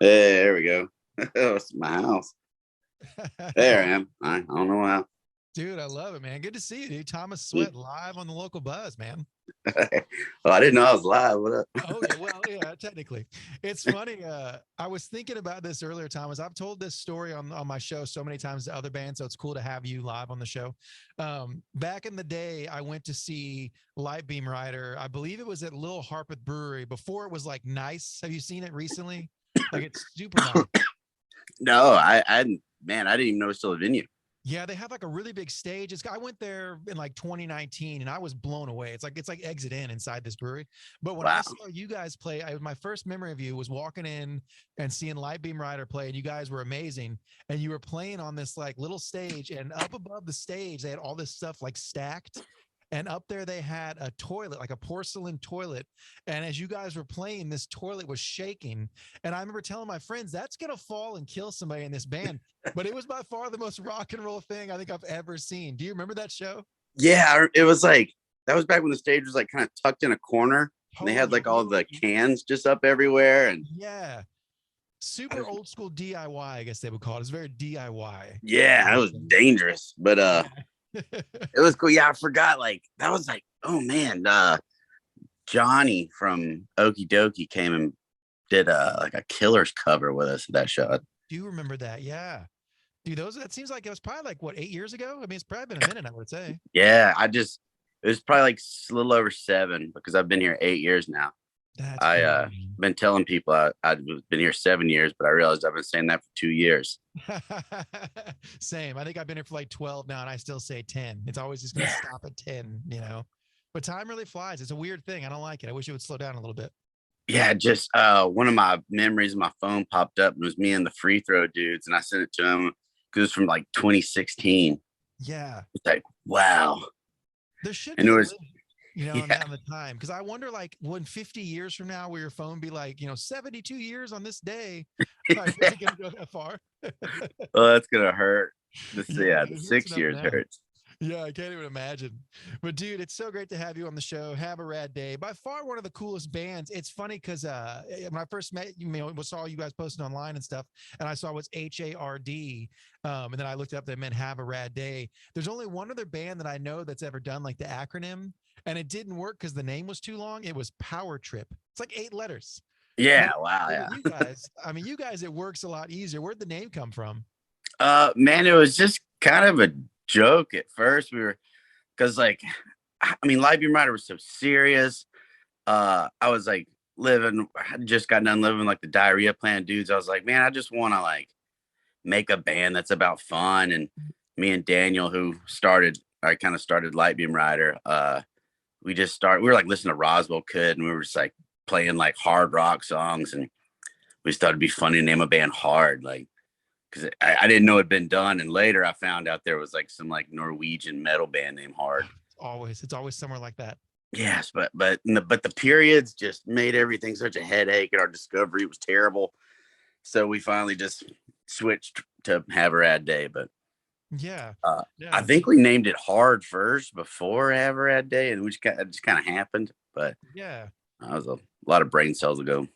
Hey, there we go. It's my house. There I am. I don't know how. Dude, I love it, man. Good to see you, dude. Thomas Sweat live on the local buzz, man. Well, I didn't know I was live. What up? Oh yeah, well, yeah, technically. It's funny. I was thinking about this earlier, Thomas. I've told this story on my show so many times to other bands, so it's cool to have you live on the show. Back in the day, I went to see Lightbeam Rider. I believe it was at Little Harpeth Brewery before it was like nice. Have you seen it recently? Like it's super nice. No, man, I didn't even know it was still a venue. Yeah, they have like a really big stage. I went there in like 2019 and I was blown away. It's like exit in inside this brewery. But when I Wow. saw you guys play, my first memory of you was walking in and seeing Lightbeam Rider play, and you guys were amazing. And you were playing on this like little stage, and up above the stage, they had all this stuff like stacked. And up there, they had a toilet, like a porcelain toilet. And as you guys were playing, this toilet was shaking. And I remember telling my friends, that's going to fall and kill somebody in this band. But it was by far the most rock and roll thing I think I've ever seen. Do you remember that show? Yeah, it was like that was back when the stage was like kind of tucked in a corner, and they had Totally. like all the cans just up everywhere, and Yeah. Super old school DIY, I guess they would call it. It's very DIY. yeah, it was dangerous, but Yeah. it was cool. Yeah, I forgot. Like that was like, oh man, Johnny from Okie Dokie came and did like a Killers cover with us at that show. Do you remember that? Yeah. Dude, that seems like it was probably like what, 8 years ago? I mean, it's probably been a minute, I would say. Yeah, it was probably like a little over 7 because I've been here 8 years now. That's I crazy. been telling people I've been here 7 years, but I realized I've been saying that for 2 years. Same. I think I've been here for like 12 now, and I still say 10. It's always just going to stop at 10, you know? But time really flies. It's a weird thing. I don't like it. I wish it would slow down a little bit. Yeah, just one of my memories of my phone popped up and it was me and the free throw dudes, and I sent it to him because it was from like 2016. Yeah. It's like, wow. There should And be it a was, limit, you know, yeah, on the time. Because I wonder, like, when 50 years from now, will your phone be like, 72 years on this day? Like, is it going to go that far? well, that's gonna hurt. Yeah, The it hurts six enough years now. hurts. Yeah, I can't even imagine. But dude, it's so great to have you on the show. Have a rad day. By far one of the coolest bands. It's funny because when I first met you, saw you guys posting online and stuff, and I saw it was HARD. And then I looked up that meant have a rad day. There's only one other band that I know that's ever done like the acronym, and it didn't work because the name was too long. It was Power Trip. It's like 8 letters. Yeah, But wow, with yeah. you guys, I mean, you guys, it works a lot easier. Where'd the name come from? Man, it was just kind of a joke at first. We were because like, I mean, Light Beam Rider was so serious. I was like I just got done living like the diarrhea plan dudes. I was like, man, I just want to like make a band that's about fun. And me and Daniel, I kind of started Light Beam Rider. We were like listening to Roswell Could, and we were just like playing like hard rock songs, and we thought it'd be funny to name a band Hard, like because I didn't know it'd been done, and later I found out there was like some like Norwegian metal band named Hard. It's always somewhere like that. Yes, but the periods just made everything such a headache, and our discovery was terrible. So we finally just switched to Have a Rad Day. But Yeah. I Yeah. think we named it Hard first before Have a Rad Day, and it just kind of happened. But Yeah. that was a lot of brain cells ago.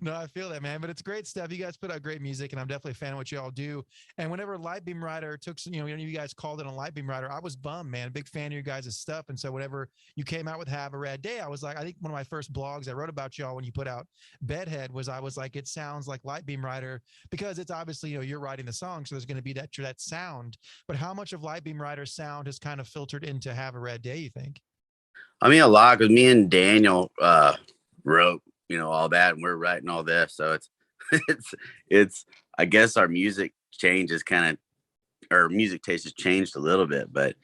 No, I feel that, man. But it's great stuff. You guys put out great music, and I'm definitely a fan of what you all do. And whenever Lightbeam Rider took, when you guys called it on Lightbeam Rider, I was bummed, man. Big fan of your guys' stuff. And so whenever you came out with Have a Rad Day, I was like, I think one of my first blogs I wrote about y'all when you put out Bedhead was I was like, it sounds like Lightbeam Rider because it's obviously, you're writing the song. So there's going to be that sound. But how much of Lightbeam Rider's sound has kind of filtered into Have a Rad Day, you think? I mean, a lot because me and Daniel wrote, all that, and we're writing all this. So it's, it's. I guess our music change is kind of, our music taste has changed a little bit, but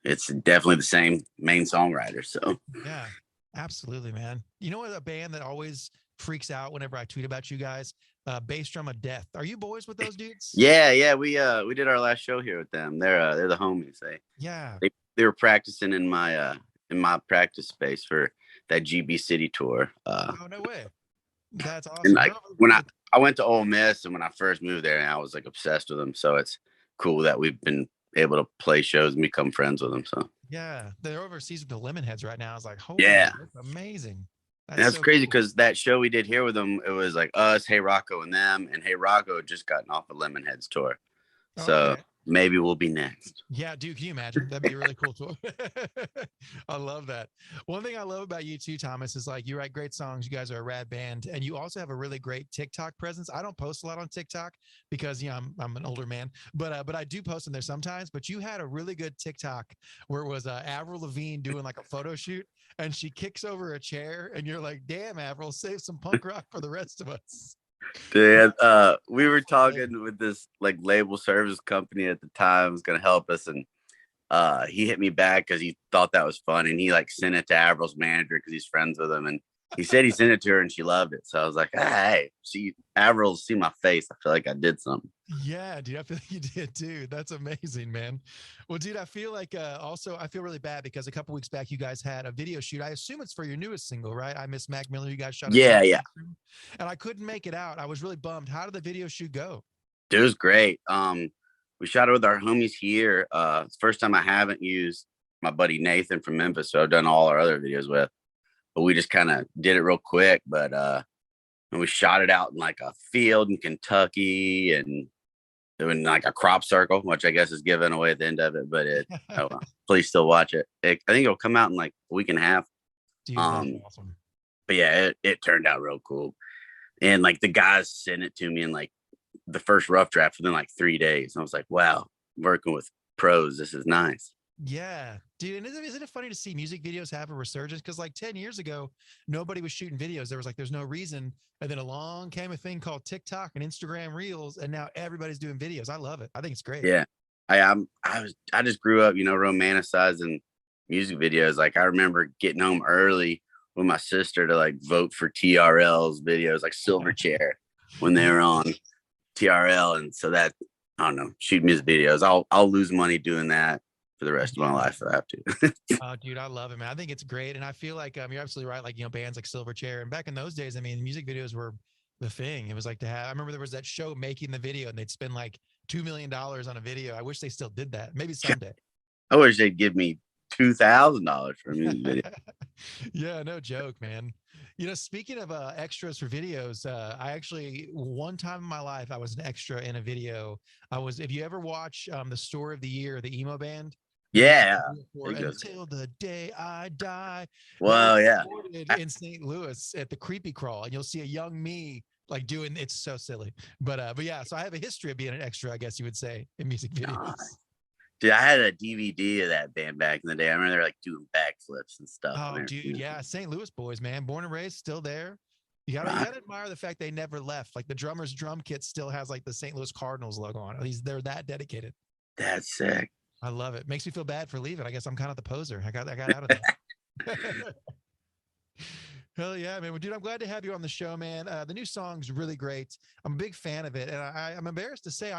it's definitely the same main songwriter. So Yeah, absolutely, man. You know what? A band that always freaks out whenever I tweet about you guys, Bass Drum of Death. Are you boys with those dudes? yeah, we did our last show here with them. They're the homies. Yeah. They were practicing in my practice space for that GB City tour. Oh, no way. That's And awesome. like when I went to Ole Miss, and when I first moved there, and I was like obsessed with them. So it's cool that we've been able to play shows and become friends with them. So Yeah, they're overseas with the Lemonheads right now. I was like, holy, yeah, that's amazing. That's And that's so crazy cool. because that show we did here with them, it was like us, Hey Rocco, and them. And Hey Rocco had just gotten off a Lemonheads tour. So Okay. maybe we'll be next. Yeah, dude, can you imagine? That'd be a really cool tour. I love that. One thing I love about you too, Thomas, is like you write great songs. You guys are a rad band, and you also have a really great TikTok presence. I don't post a lot on TikTok because I'm an older man, but I do post in there sometimes. But you had a really good TikTok where it was Avril Lavigne doing like a photo shoot, and she kicks over a chair, and you're like, "Damn, Avril, save some punk rock for the rest of us." Dude, we That was were hilarious. talking with this like label service company at the time was gonna help us, and he hit me back because he thought that was fun, and he like sent it to Avril's manager because he's friends with him, and he said he sent it to her and she loved it. So I was like, hey, see Avril, see my face. I feel like I did something. Yeah, dude, I feel like you did too. That's amazing, man. Well, dude, I feel like also I feel really bad because a couple weeks back you guys had a video shoot. I assume it's for your newest single, right? I Miss Mac Miller. You guys shot a video Yeah, yeah, and I couldn't make it out. I was really bummed. How did the video shoot go? it was great. We shot it with our homies here. It's the first time I haven't used my buddy Nathan from Memphis, so I've done all our other videos with. But we just kind of did it real quick. But and we shot it out in like a field in Kentucky and doing like a crop circle, which I guess is given away at the end of it. But oh well, please still watch it. I think it'll come out in like a week and a half. Dude, that's Um, awesome. but yeah, it turned out real cool. And like the guys sent it to me in like the first rough draft within like 3 days. And I was like, wow, working with pros, this is nice. Yeah, dude. And isn't it funny to see music videos have a resurgence? Because like 10 years ago, nobody was shooting videos. There was like, there's no reason. And then along came a thing called TikTok and Instagram Reels. And now everybody's doing videos. I love it. I think it's great. Yeah. I just grew up, romanticizing music videos. Like I remember getting home early with my sister to like vote for TRL's videos, like Silverchair when they Yeah. were on TRL. And so that I don't know, shoot music videos. I'll lose money doing that for the rest of my Yeah. life if I have to. Oh, dude, I love it, man. I think it's great. And I feel like you're absolutely right. Like, bands like Silverchair. And back in those days, I mean, music videos were the thing. It was like to have, I remember there was that show making the video and they'd spend like $2 million on a video. I wish they still did that. Maybe someday. I wish they'd give me $2,000 for a music video. Yeah, no joke, man. Speaking of extras for videos, I actually one time in my life I was an extra in a video. If you ever watch the Story of the Year, the emo band, they did like Yeah. a video for It goes, Until the Day I Die. That was well, yeah. recorded in St. Louis at the Creepy Crawl, and you'll see a young me like doing it's so silly. But yeah, so I have a history of being an extra, I guess you would say, in music Uh, videos. Dude, I had a DVD of that band back in the day. I remember they're like doing backflips and stuff and Oh, dude, everything. yeah, St. Louis boys, man, born and raised, still there. You Right. gotta admire the fact they never left. Like the drummer's drum kit still has like the St. Louis Cardinals logo on it. They're that dedicated. That's sick. I love it. Makes me feel bad for leaving. I guess I'm kind of the poser. I got out of that. Hell yeah, man. Well, dude, I'm glad to have you on the show, man. The new song's really great. I'm a big fan of it. And I'm embarrassed to say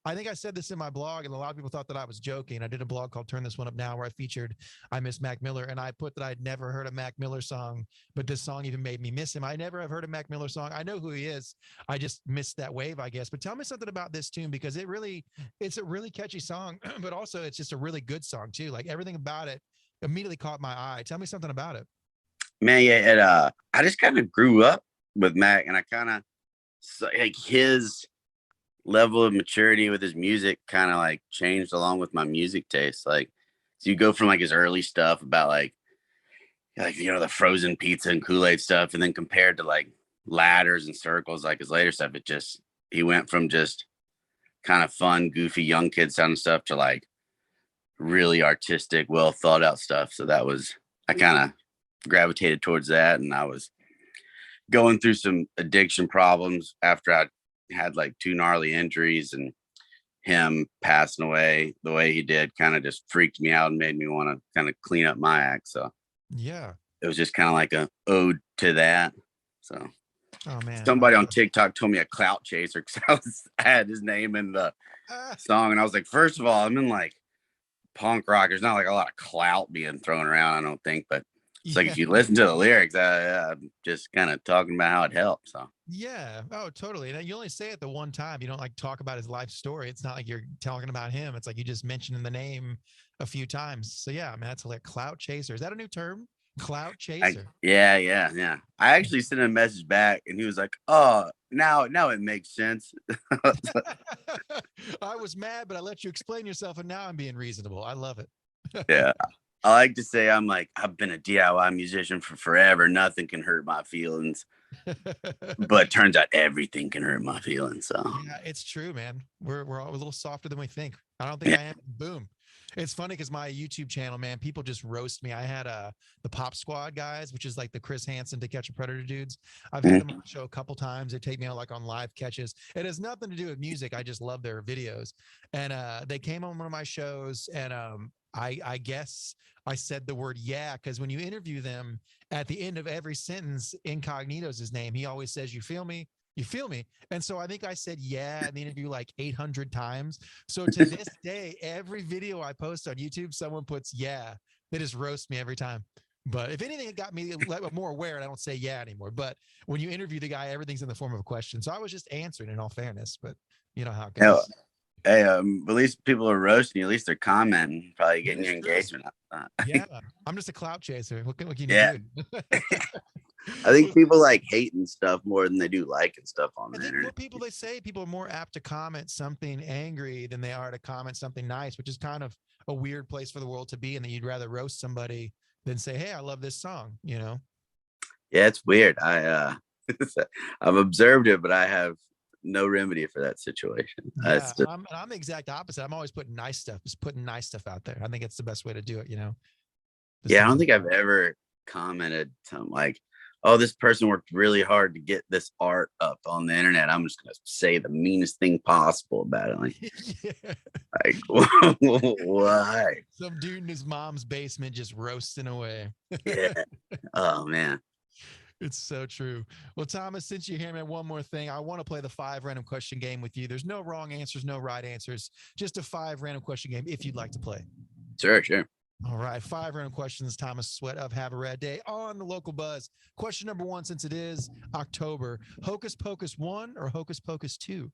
I think I said this in my blog, and a lot of people thought that I was joking. I did a blog called Turn This One Up Now where I featured I Miss Mac Miller, and I put that I'd never heard a Mac Miller song, but this song even made me miss him. I never have heard a Mac Miller song. I know who he is. I just missed that wave, I guess. But tell me something about this tune because it's a really catchy song, but also it's just a really good song too. Like everything about it immediately caught my eye. Tell me something about it. Man, yeah, I just kind of grew up with Mac and I kind of like his level of maturity with his music kind of like changed along with my music taste. Like, so you go from like his early stuff about like the frozen pizza and Kool-Aid stuff, and then compared to like ladders and circles, like his later stuff, he went from just kind of fun, goofy young kid sounding stuff to like really artistic, well thought out stuff. So I kind of gravitated towards that, and I was going through some addiction problems after I had like two gnarly injuries, and him passing away the way he did kind of just freaked me out and made me want to kind of clean up my act. So Yeah. it was just kind of like a ode to that. So Oh man, I somebody love on TikTok told me a clout chaser because I had his name in the it. song, and I was like, first of all, I'm in like punk rock. There's not like a lot of clout being thrown around, I don't think, but it's like if Yeah. you listen to the lyrics, I'm just kind of talking about how it helps. So Yeah. Oh, totally. And you only say it the one time. You don't like talk about his life story. It's not like you're talking about him. It's like you just mentioned the name a few times. So yeah, man, that's like clout chaser. Is that a new term? Clout chaser. Yeah. I actually sent a message back, and he was like, "Oh, now it makes sense." I was mad, but I let you explain yourself, and now I'm being reasonable. I love it. Yeah. I like to say I've been a DIY musician for forever. Nothing can hurt my feelings. But turns out everything can hurt my feelings. So Yeah, it's true, man. We're all a little softer than we think. I don't think yeah. I am. Boom. It's funny because my YouTube channel, man, people just roast me. I had the Pop Squad guys, which is like the Chris Hansen To Catch a Predator dudes. I've had them on the show a couple times. They take me out like on live catches. It has nothing to do with music. I just love their videos. And they came on one of my shows, and I guess I said the word yeah, because when you interview them at the end of every sentence, Incognito's his name. He always says, "You feel me? You feel me?" And so I think I said yeah in the interview like 800 times. So to this day, every video I post on YouTube, someone puts yeah. They just roast me every time. But if anything, it got me more aware, and I don't say yeah anymore. But when you interview the guy, everything's in the form of a question. So I was just answering in all fairness, but you know how it Hell, goes. hey, at least people are roasting you. At least they're commenting, probably That getting is your true. engagement up. Yeah. I'm just a clout chaser. What can you Yeah. do? I think people like hating stuff more than they do liking stuff on I the think internet. more people, they say people are more apt to comment something angry than they are to comment something nice, which is kind of a weird place for the world to be. And that you'd rather roast somebody than say, "Hey, I love this song," you know? Yeah, it's weird. I've observed it, but I have no remedy for that situation. Yeah. I'm the exact opposite. I'm always putting nice stuff, just putting nice stuff out there. I think it's the best way to do it, you know? Just Yeah, to I don't keep, think I've ever commented something like, "Oh, this person worked really hard to get this art up on the internet. I'm just gonna say the meanest thing possible about it." yeah. Like why? Some dude in his mom's basement just roasting away. Yeah. Oh man. It's so true. Well, Thomas, since you're here, man, one more thing. I want to play the 5 random question game with you. There's no wrong answers, no right answers, just a 5 random question game if you'd like to play. Sure. All right, 5 random questions. Thomas Sweat of Have a Rad Day on the Local Buzz. Question number one, since it is October, Hocus Pocus 1 or Hocus Pocus 2?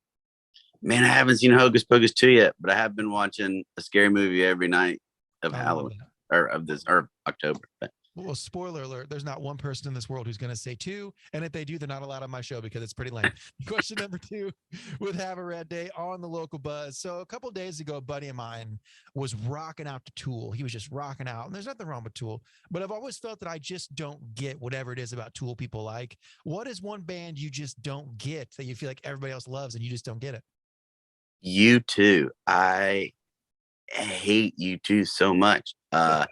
Man, I haven't seen Hocus Pocus 2 yet, but I have been watching a scary movie every night of I love Halloween that. or of this or October. But Well, spoiler alert, there's not one person in this world who's going to say 2. And if they do, they're not allowed on my show because it's pretty lame. Question number 2 with Have a Rad Day on the Local Buzz. So a couple of days ago, a buddy of mine was rocking out to Tool. He was just rocking out. And there's nothing wrong with Tool, but I've always felt that I just don't get whatever it is about Tool people like. What is one band you just don't get that you feel like everybody else loves and you just don't get it? U2, I hate U2 so much. I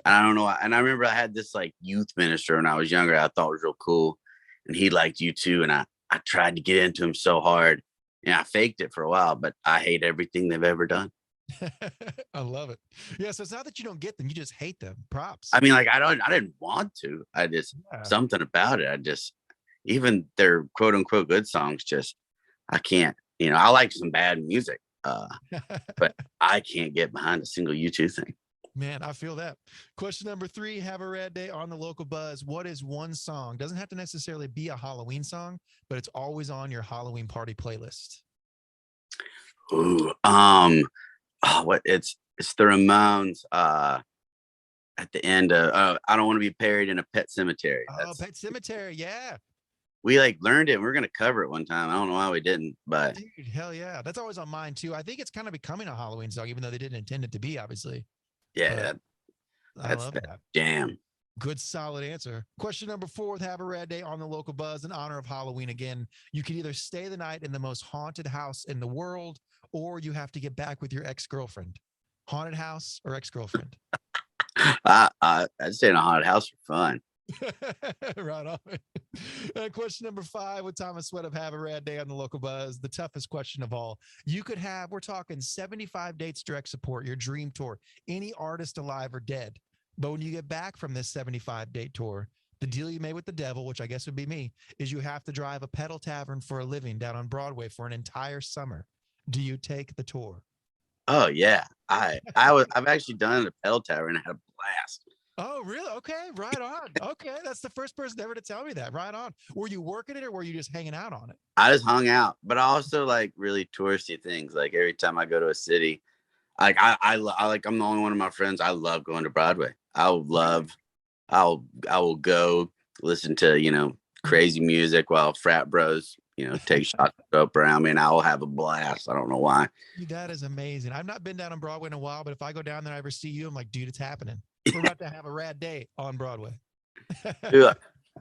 don't know. And I remember I had this like youth minister when I was younger. I thought was real cool, and he liked U2, and I tried to get into him so hard, and I faked it for a while. But I hate everything they've ever done. I love it. Yeah, so it's not that you don't get them, you just hate them. Props. I mean, like I didn't want to. I just Yeah. something about it. I just even their quote unquote good songs. Just I can't. I like some bad music, but I can't get behind a single U2 thing. Man, I feel that. Question number 3, Have a Rad Day on the Local Buzz. What is one song? Doesn't have to necessarily be a Halloween song, but it's always on your Halloween party playlist. Ooh, what it's the Ramones. At the end of I don't want to be buried in a pet cemetery. Oh, Pet Cemetery. Yeah. We like learned it. We are gonna cover it one time. I don't know why we didn't, but Dude, hell yeah. That's always on mine too. I think it's kind of becoming a Halloween song, even though they didn't intend it to be, obviously. yeah, But I that's love that that. jam. Good, solid answer. Question number 4 with Have a Rad Day on the Local Buzz in honor of Halloween again. You can either stay the night in the most haunted house in the world, or you have to get back with your ex-girlfriend. Haunted house or ex-girlfriend? I'd stay in a haunted house for fun. Right on. Question number 5 with Thomas Sweat of Have a Rad Day on the Local Buzz. The toughest question of all. You could have, we're talking 75 dates direct support, your dream tour, any artist alive or dead. But when you get back from this 75 date tour, the deal you made with the devil, which I guess would be me, is you have to drive a pedal tavern for a living down on Broadway for an entire summer. Do you take the tour? Oh yeah, I've actually done it at Pedal Tavern and had a blast. Oh, really? Okay, right on. Okay, that's the first person ever to tell me that. Right on. Were you working it or were you just hanging out on it? I just hung out, but I also like really touristy things. Like every time I go to a city, like I like I'm the only one of my friends. I love going to Broadway. I love I will go listen to, crazy music while frat bros, take shots up around me, and I will have a blast. I don't know why. Dude, that is amazing. I've not been down on Broadway in a while, but if I go down there and I ever see you, I'm like, dude, it's happening. We're about to have a rad day on Broadway. Yeah.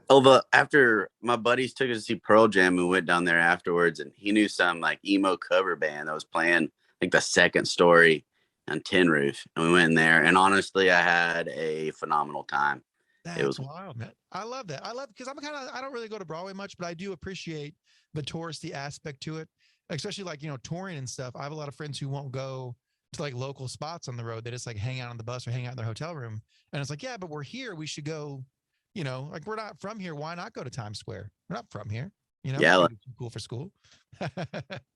Although after my buddies took us to see Pearl Jam, we went down there afterwards, and he knew some like emo cover band that was playing like the Second Story on Tin Roof, and we went in there. And honestly, I had a phenomenal time. It That's was wild, man. I love that. I love because I don't really go to Broadway much, but I do appreciate the touristy aspect to it, especially like, touring and stuff. I have a lot of friends who won't go to like local spots on the road. They just like hang out on the bus or hang out in their hotel room. And it's like, yeah, but we're here. We should go, like we're not from here. Why not go to Times Square? We're not from here. yeah, We like, do too cool for school.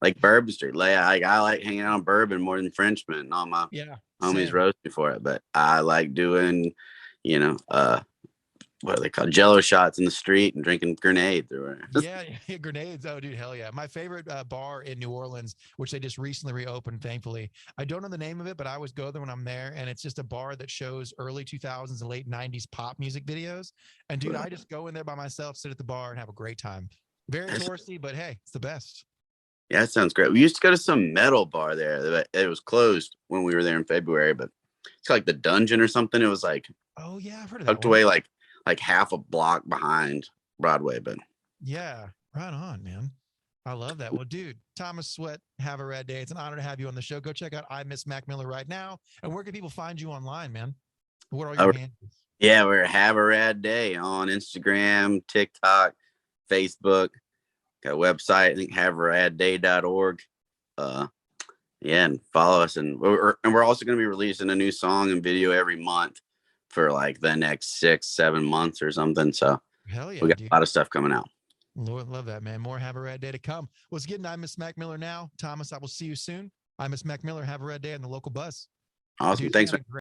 like Bourbon Street. Like I like hanging out on Bourbon more than Frenchman. All my Yeah. homies Same. roast me for it, but I like doing, you know, uh, what are they called? Jello shots in the street and drinking grenades or Yeah, yeah, grenades. Oh, dude, hell yeah. My favorite bar in New Orleans, which they just recently reopened, thankfully. I don't know the name of it, but I always go there when I'm there. And it's just a bar that shows early 2000s and late 90s pop music videos. And dude, I just go in there by myself, sit at the bar, and have a great time. Very touristy, but hey, it's the best. Yeah, that sounds great. We used to go to some metal bar there. It was closed when we were there in February, but it's like the Dungeon or something. It was like Oh, yeah, I've heard of that tucked one. away like half a block behind Broadway. But Yeah, right on, man. I love that. Well, dude, Thomas Sweat, have a rad day. It's an honor to have you on the show. Go check out I Miss Mac Miller right now. And where can people find you online, man? What are your handles? yeah, we're Have a Rad Day on Instagram, TikTok, Facebook. Got a website, I think havearadday.org. Uh, yeah, and follow us, and we're also going to be releasing a new song and video every month for like the next 6-7 months or something. So Hell we yeah, got dude. a lot of stuff coming out. Lord, love that, man. More have a rad day to come. Let's get I Miss Mac Miller now. Thomas, I will see you soon. I Miss Mac Miller, have a rad day on the local bus. Awesome. Dude, Thanks, have man. a